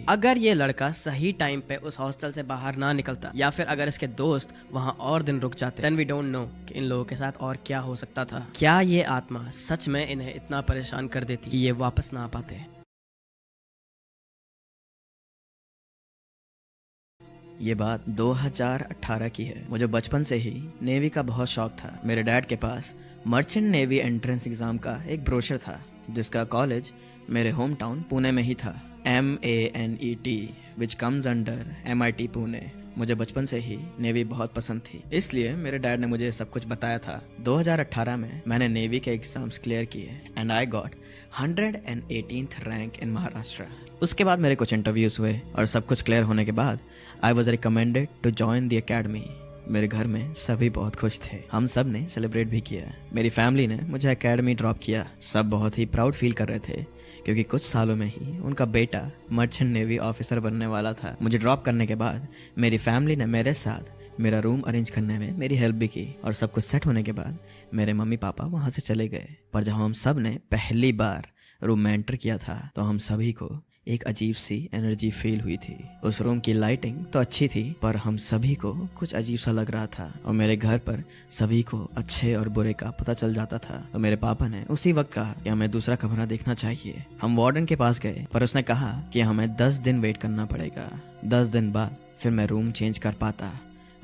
अगर ये लड़का सही टाइम पे उस हॉस्टल से बाहर ना निकलता या फिर अगर इसके दोस्त वहाँ और दिन रुक जाते, देन वी डोंट नो कि इन लोगों के साथ और क्या हो सकता था। क्या ये आत्मा सच में इन्हें इतना परेशान कर देती कि ये वापस ना आ पाते। ये बात 2018 की है। मुझे बचपन से ही नेवी का बहुत शौक था। मेरे डैड के पास मर्चेंट नेवी एंट्रेंस एग्जाम का एक ब्रोशर था जिसका कॉलेज मेरे होम टाउन पुणे में ही था, MANET which comes under MIT Pune. मुझे बचपन से ही नेवी बहुत पसंद थी, इसलिए मेरे डैड ने मुझे सब कुछ बताया था। 2018 में मैंने नेवी के एग्जाम्स क्लियर किए and I got 118th rank in Maharashtra. उसके बाद मेरे कुछ इंटरव्यूज हुए और सब कुछ क्लियर होने के बाद I was recommended to join the academy. मेरे घर में सभी बहुत खुश थे, हम सब ने सेलिब्रेट भी किया। मेरी फैमिली ने मुझे एकेडमी ड्रॉप किया। सब बहुत ही प्राउड फील कर रहे थे क्योंकि कुछ सालों में ही उनका बेटा मर्चेंट नेवी ऑफिसर बनने वाला था। मुझे ड्रॉप करने के बाद मेरी फैमिली ने मेरे साथ मेरा रूम अरेंज करने में मेरी हेल्प भी की और सब कुछ सेट होने के बाद मेरे मम्मी पापा वहाँ से चले गए। पर जब हम सब ने पहली बार रूम में एंटर किया था तो हम सभी को एक अजीब सी एनर्जी फील हुई थी। उस रूम की लाइटिंग तो अच्छी थी पर हम सभी को कुछ अजीब सा लग रहा था और मेरे घर पर सभी को अच्छे और बुरे का पता चल जाता था। तो मेरे पापा ने उसी वक्त कहा कि हमें दूसरा कमरा देखना चाहिए। हम वार्डन के पास गए पर उसने कहा कि हमें 10 दिन वेट करना पड़ेगा। 10 दिन बाद फिर मैं रूम चेंज कर पाता।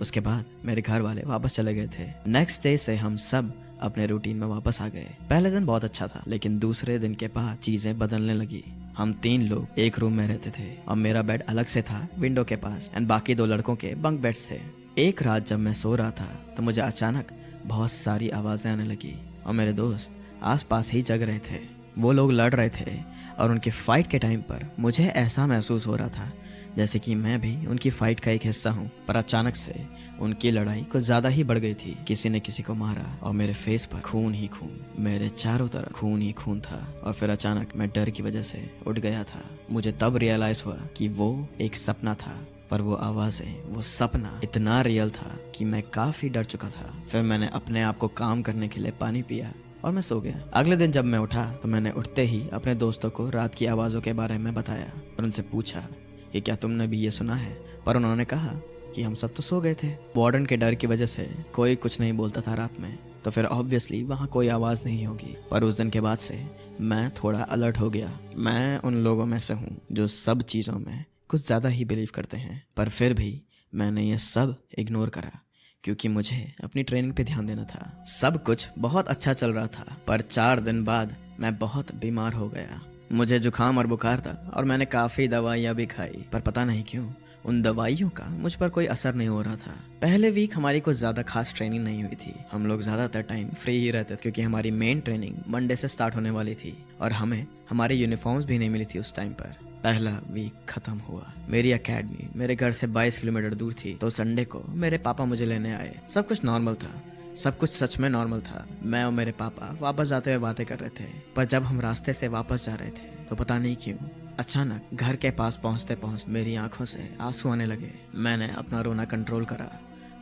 उसके बाद मेरे घर वाले वापस चले गए थे। नेक्स्ट डे से हम सब अपने रूटीन में वापस आ गए। पहले दिन बहुत अच्छा था लेकिन दूसरे दिन के बाद चीजें बदलने लगी। हम 3 लोग एक रूम में रहते थे और मेरा बेड अलग से था विंडो के पास एंड बाकी 2 लड़कों के बंक बेड्स थे। एक रात जब मैं सो रहा था तो मुझे अचानक बहुत सारी आवाजें आने लगी और मेरे दोस्त आसपास ही जग रहे थे। वो लोग लड़ रहे थे और उनके फाइट के टाइम पर मुझे ऐसा महसूस हो रहा था जैसे कि मैं भी उनकी फाइट का एक हिस्सा हूँ। पर अचानक से उनकी लड़ाई कुछ ज्यादा ही बढ़ गई थी। किसी ने किसी को मारा और मेरे फेस पर खून ही खून, मेरे चारों तरफ खून ही खून था। और फिर अचानक मैं डर की वजह से उठ गया था। मुझे तब रियलाइज हुआ कि वो एक सपना था, पर वो आवाजें, वो सपना इतना रियल था कि मैं काफी डर चुका था। फिर मैंने अपने आप को काम करने के लिए पानी पिया और मैं सो गया। अगले दिन जब मैं उठा तो मैंने उठते ही अपने दोस्तों को रात की आवाजों के बारे में बताया और उनसे पूछा कि क्या तुमने भी ये सुना है। पर उन्होंने कहा कि हम सब तो सो गए थे। वार्डन के डर की वजह से कोई कुछ नहीं बोलता था रात में, तो फिर ऑब्वियसली वहाँ कोई आवाज नहीं होगी। पर उस दिन के बाद से मैं थोड़ा अलर्ट हो गया। मैं उन लोगों में से हूँ जो सब चीज़ों में कुछ ज़्यादा ही बिलीव करते हैं, पर फिर भी मैंने ये सब इग्नोर करा क्योंकि मुझे अपनी ट्रेनिंग पे ध्यान देना था। सब कुछ बहुत अच्छा चल रहा था पर 4 दिन बाद मैं बहुत बीमार हो गया। मुझे जुकाम और बुखार था और मैंने काफ़ी दवाइयाँ भी खाई, पर पता नहीं क्यों उन दवाइयों का मुझ पर कोई असर नहीं हो रहा था। पहले वीक हमारी कुछ ज़्यादा खास ट्रेनिंग नहीं हुई थी। हम लोग ज़्यादातर टाइम फ्री ही रहते थे क्योंकि हमारी मेन ट्रेनिंग मंडे से स्टार्ट होने वाली थी और हमें हमारे यूनिफॉर्म्स भी नहीं मिली थी उस टाइम पर। पहला वीक खत्म हुआ। मेरी एकेडमी मेरे घर से 22 किलोमीटर दूर थी, तो संडे को मेरे पापा मुझे लेने आए। सब कुछ नॉर्मल था, सब कुछ सच में नॉर्मल था। मैं और मेरे पापा वापस जाते हुए बातें कर रहे थे, पर जब हम रास्ते से वापस जा रहे थे तो पता नहीं क्यों अचानक घर के पास पहुंचते पहुंचते मेरी आंखों से आंसू आने लगे। मैंने अपना रोना कंट्रोल करा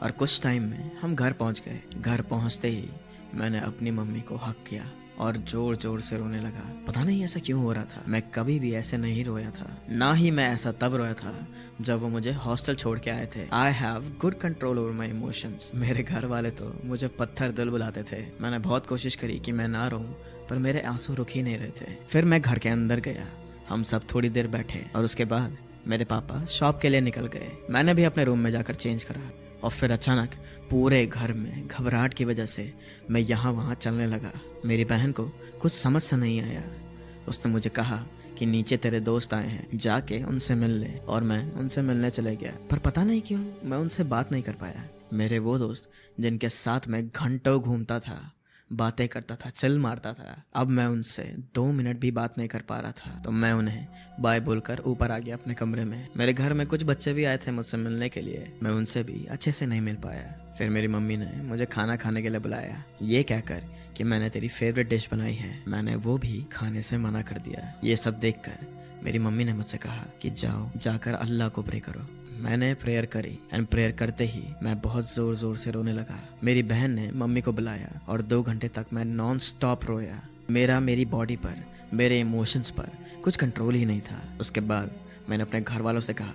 और कुछ टाइम में हम घर पहुंच गए। घर पहुंचते ही मैंने अपनी मम्मी को हक किया और जोर जोर से रोने लगा। पता नहीं ऐसा क्यों हो रहा था। मैं कभी भी ऐसे नहीं रोया था, ना ही मैं ऐसा तब रोया था जब वो मुझे हॉस्टल छोड़ के आए थे। I have good control over my emotions. मेरे घर वाले तो मुझे पत्थर दिल बुलाते थे। मैंने बहुत कोशिश करी कि मैं ना रोऊं, पर मेरे आंसू रुक ही नहीं रहे थे। फिर मैं घर के अंदर गया, हम सब थोड़ी देर बैठे और उसके बाद मेरे पापा शॉप के लिए निकल गए। मैंने भी अपने रूम में जाकर चेंज करा और फिर अचानक पूरे घर में घबराहट की वजह से मैं यहाँ वहाँ चलने लगा। मेरी बहन को कुछ समझ से नहीं आया। उसने मुझे कहा कि नीचे तेरे दोस्त आए हैं, जाके उनसे मिल ले, और मैं उनसे मिलने चले गया। पर पता नहीं क्यों मैं उनसे बात नहीं कर पाया। मेरे वो दोस्त जिनके साथ मैं घंटों घूमता था, बातें करता था, चिल मारता था, अब मैं उनसे 2 मिनट भी बात नहीं कर पा रहा था। तो मैं उन्हें बाय बोलकर ऊपर आ गया अपने कमरे में। मेरे घर में कुछ बच्चे भी आए थे मुझसे मिलने के लिए, मैं उनसे भी अच्छे से नहीं मिल पाया। फिर मेरी मम्मी ने मुझे खाना खाने के लिए बुलाया, ये कहकर कि मैंने तेरी फेवरेट डिश बनाई है। मैंने वो भी खाने से मना कर दिया। ये सब देखकर मेरी मम्मी ने मुझसे कहा कि जाओ जाकर अल्लाह को प्रे करो। मैंने प्रेयर करी एंड प्रेयर करते ही मैं बहुत जोर जोर से रोने लगा। मेरी बहन ने मम्मी को बुलाया और 2 घंटे तक मैं नॉन स्टॉप रोया। मेरी बॉडी पर, मेरे इमोशंस पर कुछ कंट्रोल ही नहीं था। उसके बाद मैंने अपने घर वालों से कहा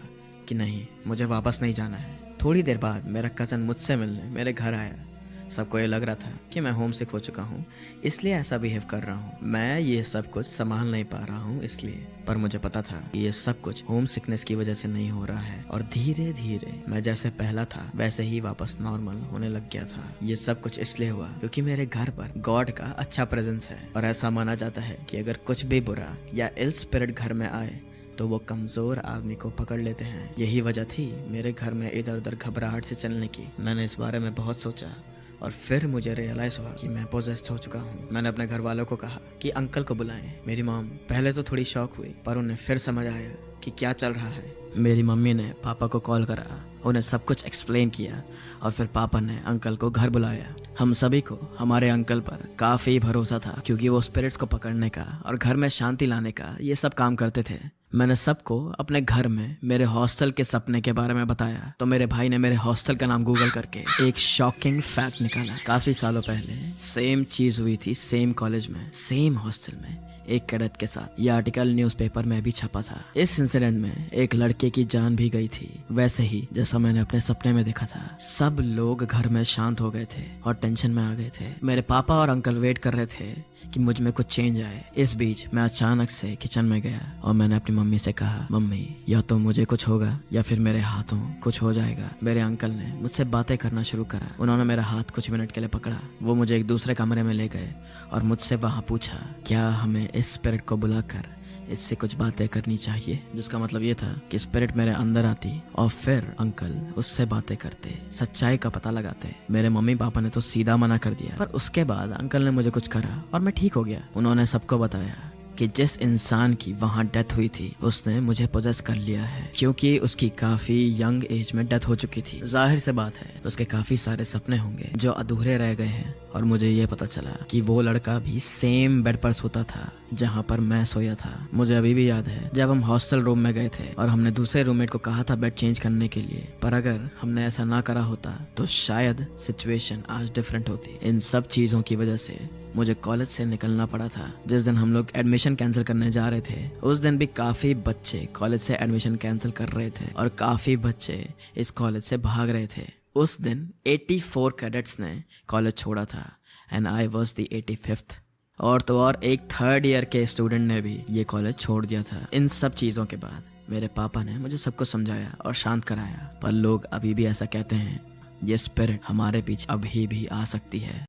कि नहीं, मुझे वापस नहीं जाना है। थोड़ी देर बाद मेरा कज़न मुझसे मिलने मेरे घर आया। सबको ये लग रहा था कि मैं होम सिक हो चुका हूँ, इसलिए ऐसा बिहेव कर रहा हूँ। मैं ये सब कुछ संभाल नहीं पा रहा हूँ इसलिए। पर मुझे पता था कि ये सब कुछ होम सिकनेस की वजह से नहीं हो रहा है, और धीरे धीरे मैं जैसे पहला था वैसे ही वापस नॉर्मल होने लग गया था। ये सब कुछ इसलिए हुआ क्योंकि मेरे घर पर गॉड का अच्छा प्रेजेंस है, और ऐसा माना जाता है कि अगर कुछ भी बुरा या इल स्पिरिट घर में आए तो वो कमजोर आदमी को पकड़ लेते हैं। यही वजह थी मेरे घर में इधर उधर घबराहट से चलने की। मैंने इस बारे में बहुत सोचा, और फिर मुझे रियलाइज हुआ कि मैं पोजेस्ड हो चुका हूँ। मैंने अपने घर वालों को कहा कि अंकल को बुलाएं। मेरी मॉम पहले तो थोड़ी शॉक हुई, पर उन्हें फिर समझ आया कि क्या चल रहा है। मेरी मम्मी ने पापा को कॉल करा, उन्हें सब कुछ एक्सप्लेन किया, और फिर पापा ने अंकल को घर बुलाया। हम सभी को हमारे अंकल पर काफ़ी भरोसा था क्योंकि वो स्पिरिट्स को पकड़ने का और घर में शांति लाने का ये सब काम करते थे। मैंने सबको अपने घर में मेरे हॉस्टल के सपने के बारे में बताया, तो मेरे भाई ने मेरे हॉस्टल का नाम गूगल करके एक शॉकिंग फैक्ट निकाला। काफ़ी सालों पहले सेम चीज़ हुई थी, सेम कॉलेज में, सेम हॉस्टल में, एक कैडेट के साथ। यह आर्टिकल न्यूज़पेपर में भी छपा था। इस इंसिडेंट में एक लड़के की जान भी गई थी, वैसे ही जैसा मैंने अपने सपने में देखा था। सब लोग घर में शांत हो गए थे और टेंशन में आ गए थे। मेरे पापा और अंकल वेट कर रहे थे कि मुझ में कुछ चेंज आए। इस बीच मैं अचानक से किचन में गया और मैंने अपनी मम्मी से कहा, मम्मी या तो मुझे कुछ होगा या फिर मेरे हाथों कुछ हो जाएगा। मेरे अंकल ने मुझसे बातें करना शुरू करा। उन्होंने मेरा हाथ कुछ मिनट के लिए पकड़ा। वो मुझे एक दूसरे कमरे में ले गए और मुझसे वहाँ पूछा क्या हमें इस स्पिरिट को बुलाकर इससे कुछ बातें करनी चाहिए, जिसका मतलब ये था कि स्पिरिट मेरे अंदर आती और फिर अंकल उससे बातें करते, सच्चाई का पता लगाते। मेरे मम्मी पापा ने तो सीधा मना कर दिया, पर उसके बाद अंकल ने मुझे कुछ करा और मैं ठीक हो गया। उन्होंने सबको बताया कि जिस इंसान की वहाँ डेथ हुई थी उसने मुझे पोजेस कर लिया है, क्योंकि उसकी काफी यंग एज में डेथ हो चुकी थी। जाहिर से बात है उसके काफी सारे सपने होंगे जो अधूरे रह गए हैं। और मुझे ये पता चला कि वो लड़का भी सेम बेड पर सोता था जहाँ पर मैं सोया था। मुझे अभी भी याद है जब हम हॉस्टल रूम में गए थे और हमने दूसरे रूममेट को कहा था बेड चेंज करने के लिए, पर अगर हमने ऐसा ना करा होता तो शायद सिचुएशन आज डिफरेंट होती। इन सब चीजों की वजह से मुझे कॉलेज से निकलना पड़ा था। जिस दिन हम लोग एडमिशन कैंसिल करने जा रहे थे उस दिन भी काफी बच्चे कॉलेज से एडमिशन कैंसिल कर रहे थे और काफी बच्चे इस कॉलेज से भाग रहे थे। उस दिन 84 कैडेट्स ने कॉलेज छोड़ा था and I was the 85th। और तो और एक थर्ड ईयर के स्टूडेंट ने भी ये कॉलेज छोड़ दिया था। इन सब चीज़ों के बाद मेरे पापा ने मुझे सबको समझाया और शांत कराया, पर लोग अभी भी ऐसा कहते हैं ये स्पिरिट हमारे पीछे अभी भी आ सकती है।